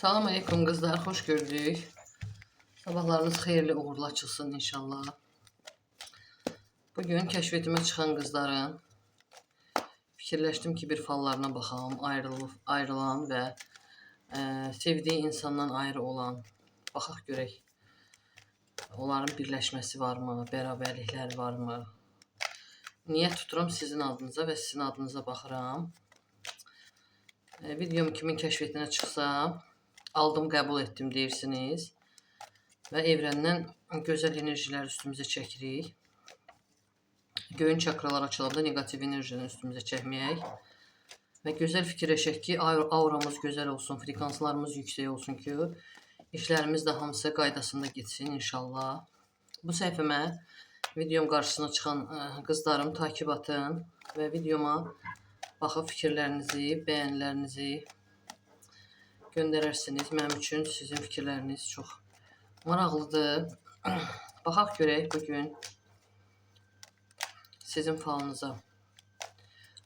Salam aleyküm kızlar, hoş gördük. Sabahlarınız xeyirli uğurlu açılsın inşallah. Bugün keşfetime çıxan kızların fikirləşdim ki bir fallarına baxalım. Ayrılan ve sevdiği insandan ayrı olan. Baxaq görək. Onların birləşməsi varmı? Bərabərliklər varmı? Niyyət tuturam sizin adınıza ve sizin adınıza baxıram. Videom kimin keşfetine çıxsa aldım, qəbul etdim deyirsiniz. Və evrəndən gözəl enerjilər üstümüzə çəkirik. Göyün çakralar açılanda negativ enerjini üstümüzə çəkməyək. Və gözəl fikirləşək ki, auramız gözəl olsun, frekanslarımız yüksək olsun ki, işlərimiz də hamısı qaydasında getsin inşallah. Bu səhifəmə videom qarşısına çıxan qızlarım takip atın və videoma baxıb fikirlərinizi, bəyənlərinizi göndərərsiniz. Mənim üçün sizin fikirləriniz çox maraqlıdır. Baxaq görək bugün sizin falınıza.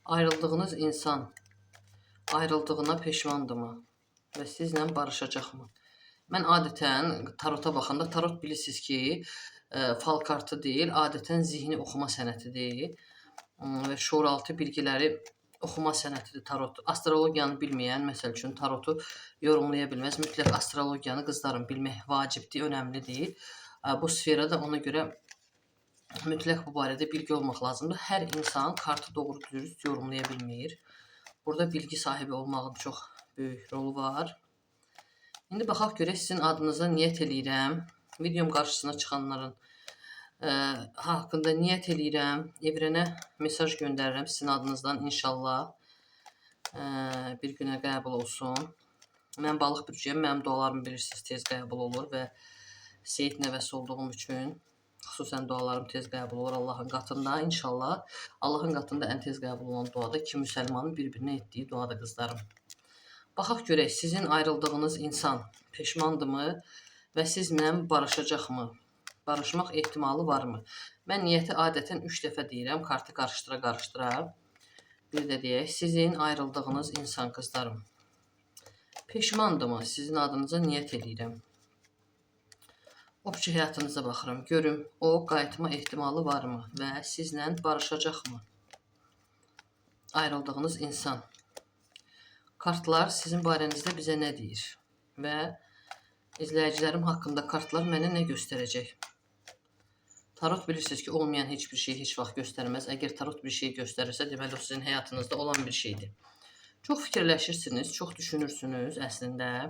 Ayrıldığınız insan ayrıldığına peşmandırmı və sizlə barışacaqmı? Mən adətən tarota baxanda, tarot bilirsiniz ki, fal kartı deyil, adətən zihni oxuma sənətidir və şuuraltı bilgiləri oxuma sənətidir tarot. Astrologiyanı bilməyən, məsəl üçün, tarotu yorumlaya bilməz. Mütləq astrologiyanı qızların bilmək vacibdir, önəmlidir. Bu sferada ona görə mütləq bu barədə bilgi olmaq lazımdır. Hər insan kartı doğru dürüst yorumlaya bilmir. Burada bilgi sahibi olmağın çox böyük rolu var. İndi baxaq görək sizin adınıza niyyət eləyirəm. Videom qarşısına çıxanların haqqında niyyət eləyirəm. Evrənə mesaj göndərirəm sizin adınızdan inşallah. Bir günə qəbul olsun. Mən balıq bürcüyəm, mənim dualarımı bilirsiniz tez qəbul olur və Seyid nəvəsi olduğum üçün xüsusən dualarım tez qəbul olur Allahın qatında inşallah. Allahın qatında ən tez qəbul olan dua da iki müsəlmanın bir-birinə etdiyi duadır qızlarım. Baxaq görək sizin ayrıldığınız insan peşmandırmı və sizlə barışacaqmı? Barışmaq ehtimalı varmı? Mən niyyəti adətən 3 dəfə deyirəm, kartı qarışdıra. Bir də deyək, sizin ayrıldığınız insan qızlarım peşmandırmı? Sizin adınıza niyyət eləyirəm. Obçu həyatınıza baxıram, görüm o qayıtma ehtimalı varmı və sizlə barışacaqmı? Ayrıldığınız insan. Kartlar sizin barənizdə bizə nə deyir? Və izləyicilərim haqqında kartlar mənə nə göstərəcək? Tarot bilirsiniz ki, olmayan heç bir şey heç vaxt göstərməz. Əgər tarot bir şey göstərirsə, deməli o sizin həyatınızda olan bir şeydir. Çox fikirləşirsiniz, çox düşünürsünüz əslində.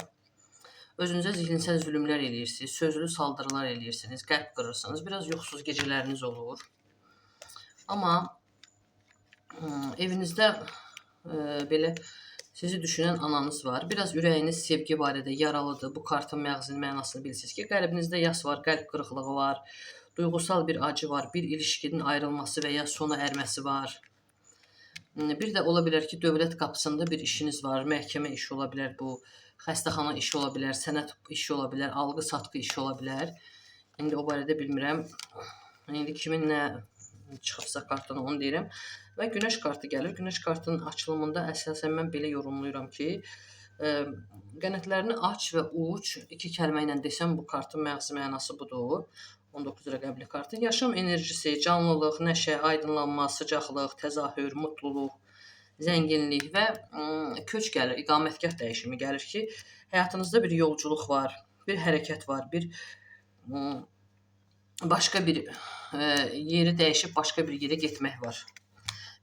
Özünüzə zihninsel zülümlər eləyirsiniz, sözlü saldırılar eləyirsiniz, qəlb qırırsınız. Biraz yoxsuz gecələriniz olur. Amma evinizdə belə sizi düşünən ananız var. Biraz ürəyiniz sevgi barədə yaralıdır. Bu kartın məğzinin mənasını bilirsiniz ki, qəlbinizdə yas var, qəlb qırıqlığı var, duygusal bir acı var, bir ilişkinin ayrılması və ya sona erməsi var. Bir də ola bilər ki, dövlət qapısında bir işiniz var, məhkəmə işi ola bilər bu, xəstəxana işi ola bilər, sənət işi ola bilər, alqı-satqı işi ola bilər. İndi o barədə bilmirəm. İndi kimin nə çıxıbsa kartdan onu deyirəm. Və günəş kartı gəlir. Günəş kartının açılımında əsasən mən belə yorumlayıram ki, qənətlərini aç və uç, iki kəlmə ilə desəm bu kartın məğzi mənası budur. 19 rəqəmli kartın. Yaşam enerjisi, canlılıq, nəşə, aydınlanma, sıcaqlıq, təzahür, mutluluq, zənginlik və köç gəlir, iqamətgah dəyişimi gəlir ki, həyatınızda bir yolculuq var, bir hərəkət var, bir başqa bir yeri dəyişib başqa bir yerə getmək var.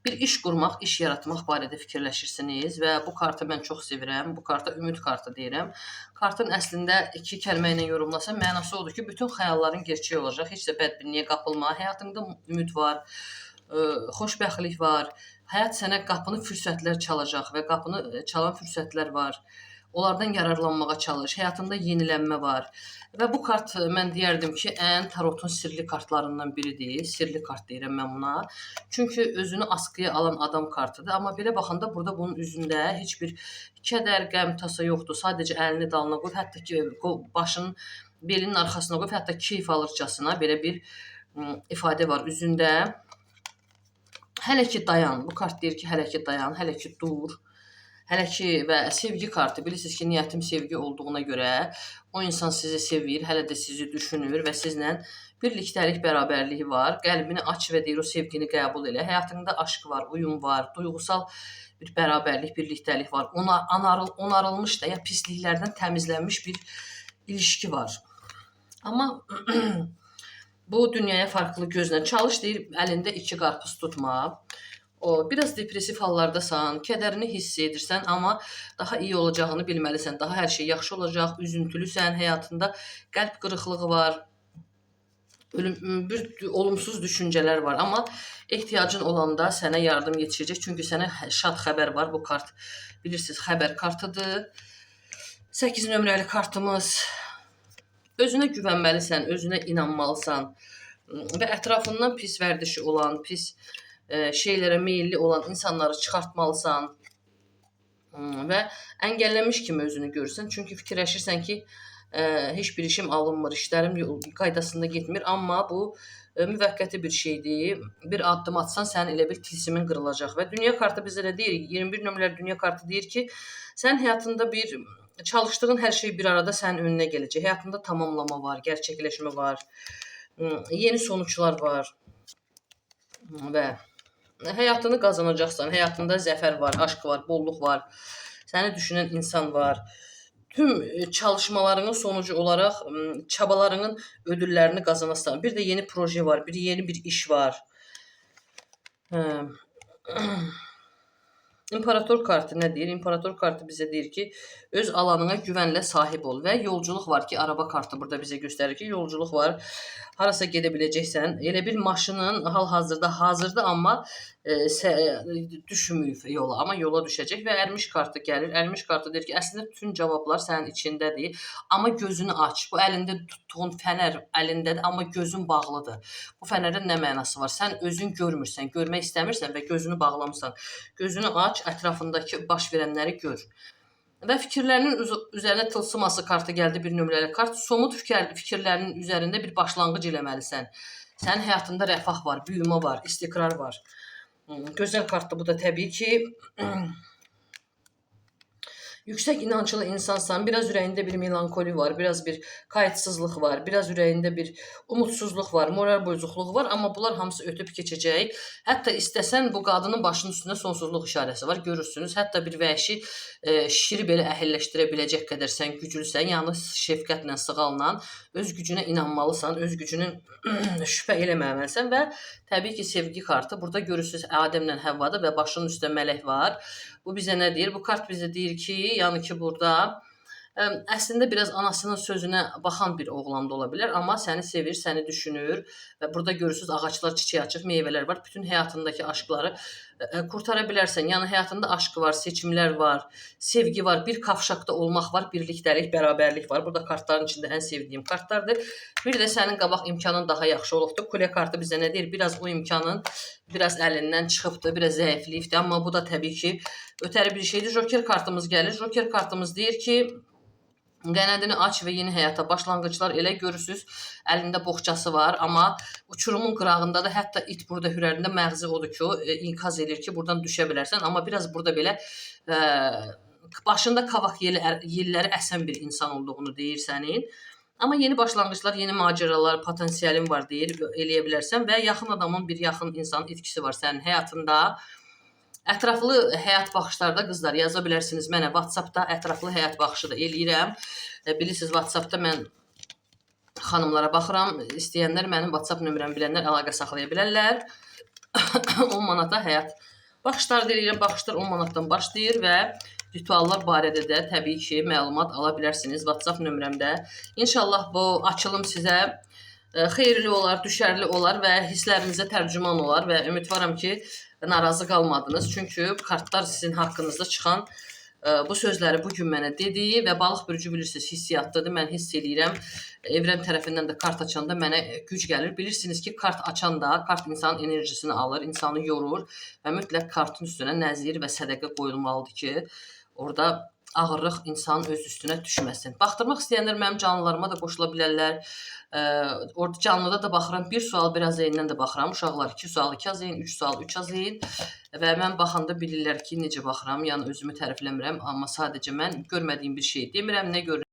Bir iş qurmaq, iş yaratmaq barədə fikirləşirsiniz və bu kartı mən çox sevirəm. Bu karta ümid kartı deyirəm. Kartın əslində iki kəlmə ilə yorumlasam mənası odur ki, bütün xəyalların gerçək olacaq. Heç də bədbinliyə qapılma. Həyatında ümid var, xoşbəxtlik var. Həyat sənə qapını fürsətlər çalacaq və qapını çalan fürsətlər var. Onlardan yararlanmağa çalış. Həyatında yenilənmə var. Və bu kart mən deyərdim ki, ən tarotun sirli kartlarından biridir. Sirli kart deyirəm mən buna. Çünki özünü askıya alan adam kartıdır. Amma belə baxanda burada bunun üzündə heç bir kədər, qəm, tasa yoxdur. Sadəcə əlini dalına qoyub, hətta ki, başının belinin arxasına qoyub, hətta keyf alırcasına belə bir ifadə var üzündə. Hələ ki dayan. Bu kart deyir ki, hələ ki dayan, hələ ki dur. Hələ ki və sevgi kartı, bilirsiniz ki, niyyətim sevgi olduğuna görə o insan sizi sevir, hələ də sizi düşünür və sizlə birlikdəlik, bərabərliyi var. Qəlbini aç və deyir o sevgini qəbul elə. Həyatında aşk var, uyum var, duyğusal bir bərabərlik, birlikdəlik var. Onarılmış da ya pisliklərdən təmizlənmiş bir ilişki var. Amma bu dünyaya farklı gözlə çalış deyir, əlində 2 qarpız tutma. O biraz depressiv hallardasan, kədərini hiss edirsən, amma daha iyi olacağını bilməlisən. Daha hər şey yaxşı olacaq, üzüntülüsən, həyatında qəlb qırıqlığı var. Bir olumsuz düşüncələr var, amma ehtiyacın olanda sənə yardım yetişəcək. Çünki sənə şad xəbər var. Bu kart bilirsiniz xəbər kartıdır. 8 nömrəli kartımız. Özünə güvənməlisən, özünə inanmalısan və ətrafından pis vərdişi olan, pis şeylərə meyilli olan insanları çıxartmalısan və əngəlləmiş kimi özünü görürsən. Çünki fikirləşirsən ki, heç bir işim alınmır, işlərim qaydasında getmir, amma bu müvəqqəti bir şeydir. Bir addım atsan sənin elə bir tilsimin qırılacaq və dünya kartı bizə də deyir, 21 nömrəli dünya kartı deyir ki, sən həyatında bir çalışdığın hər şey bir arada sənin önünə gələcək. Həyatında tamamlama var, gerçəkləşmə var, yeni sonuçlar var və həyatını qazanacaqsan. Həyatında zəfər var, aşk var, bolluq var, səni düşünən insan var. Tüm çalışmalarının sonucu olaraq çabalarının ödüllərini qazanırsan. Bir də yeni proje var, yeni bir iş var. İmperator kartı nə deyir? İmperator kartı bizə deyir ki, öz alanına güvənlə sahib ol və yolculuq var ki, araba kartı burada bizə göstərir ki, yolculuq var. Harasa gedə biləcəksən. Elə bir maşının hal-hazırda hazırdır, amma düşməyib yola, amma yola düşəcək və ərmiş kartı gəlir. Ərmiş kartı deyir ki, əslində bütün cavablar sənin içindədir, amma gözünü aç. Bu əlində tutduğun fənər əlindədir, amma gözün bağlıdır. Bu fənərin nə mənası var? Sən özün görmürsən, görmək istəmirsən və gözünü bağlamısan. Gözünü aç, ətrafındakı baş verənləri gör. Və fikirlərinin üzərinə tılsıması kartı gəldi, 1 nömrəli kart. Somut fikirlərinin üzərində bir başlanğıc eləməlisən. Sənin həyatında rəfah var, büyümə var, istiqrar var. Gözəl kartdır bu da təbii ki. Yüksək inanclı insansan, biraz ürəyində bir melankoli var, biraz bir qayıtsızlıq var, biraz ürəyində bir umutsuzluq var, moral bozuqluğu var, amma bunlar hamısı ötüb keçəcək. Hətta istəsən bu qadının başının üstündə sonsuzluq işarəsi var, görürsünüz. Hətta bir vəhşi şiri belə əhəlləşdirə biləcək qədər sən güclüsən, yəni şəfqətlə, sığalla öz gücünə inanmalısan, öz gücünün şübhə eləməməlisən və təbii ki, sevgi kartı. Burada görürsünüz Adəmlə Həvvada və başının üstə mələk var. Bu bizə nə deyir? Bu kart bizə deyir ki, yəni ki, burada əslində biraz anasının sözünə baxan bir oğlan da ola bilər, amma səni sevir, səni düşünür və burada görürsünüz ağaclar çiçək açır, meyvələr var. Bütün həyatındakı aşkları qurtara bilərsən. Yəni həyatında aşk var, seçimlər var, sevgi var, bir kavşaqda olmaq var, birlikdəlik, bərabərlik var. Burada kartların içində ən sevdiyim kartlardır. Bir də sənin qabaq imkanın daha yaxşı olubdur. Kule kartı bizə nə deyir? Biraz o imkanın biraz əlindən çıxıbdır, biraz zəifliyibdir, amma bu da təbii ki, ötəri bir şeydir. Joker kartımız gəlir. Joker kartımız deyir ki, qənədini aç və yeni həyata başlanğıclar elə. Görürsünüz, əlində boğçası var, amma uçurumun qırağında da hətta it burada hürərində məğzi odur ki, o inkaz edir ki, buradan düşə bilərsən. Amma biraz burada belə başında kavaq yelləri əsən bir insan olduğunu deyir sənin. Amma yeni başlanğıclar, yeni macəralar, potensialin var deyir, eləyə bilərsən və yaxın adamın, bir yaxın insanın etkisi var sənin həyatında. Ətraflı həyat baxışlarda qızlar yaza bilərsiniz mənə. WhatsApp-da ətraflı həyat baxışı da eləyirəm. Bilirsiniz, WhatsApp-da mən xanımlara baxıram. İstəyənlər mənim WhatsApp nömrəmi bilənlər əlaqə saxlaya bilərlər. 10 manata həyat baxışları eləyirəm. Baxışlar 10 manatdan başlayır və rituallar barədə də təbii ki, məlumat ala bilərsiniz WhatsApp nömrəmdə. İnşallah bu açılım sizə xeyirli olar, düşərli olar və hisslərinizə tərcüman olar və ümidvaram ki, narazı qalmadınız. Çünki kartlar sizin haqqınızda çıxan bu sözləri bugün mənə dediyi və balıq bürcü bilirsiniz hissiyatlıdır. Mən hiss eləyirəm. Evrən tərəfindən də kart açanda mənə güc gəlir. Bilirsiniz ki, kart açan da kart insanın enerjisini alır, insanı yorur və mütləq kartın üstünə nəzir və sədəqə qoyulmalıdır ki, orada ağırlıq insanın öz üstünə düşməsin. Baxdırmaq istəyənlər mənim canlılarıma da qoşula bilərlər. Orada canlıda da baxıram. Bir sual biraz eyindən də baxıram. Uşaqlar 2 sual 2 az eyin, 3 sual 3 az eyin. Və mən baxanda bilirlər ki, necə baxıram. Yəni özümü tərifləmirəm, amma sadəcə mən görmədiyim bir şey demirəm. Nə görürəm?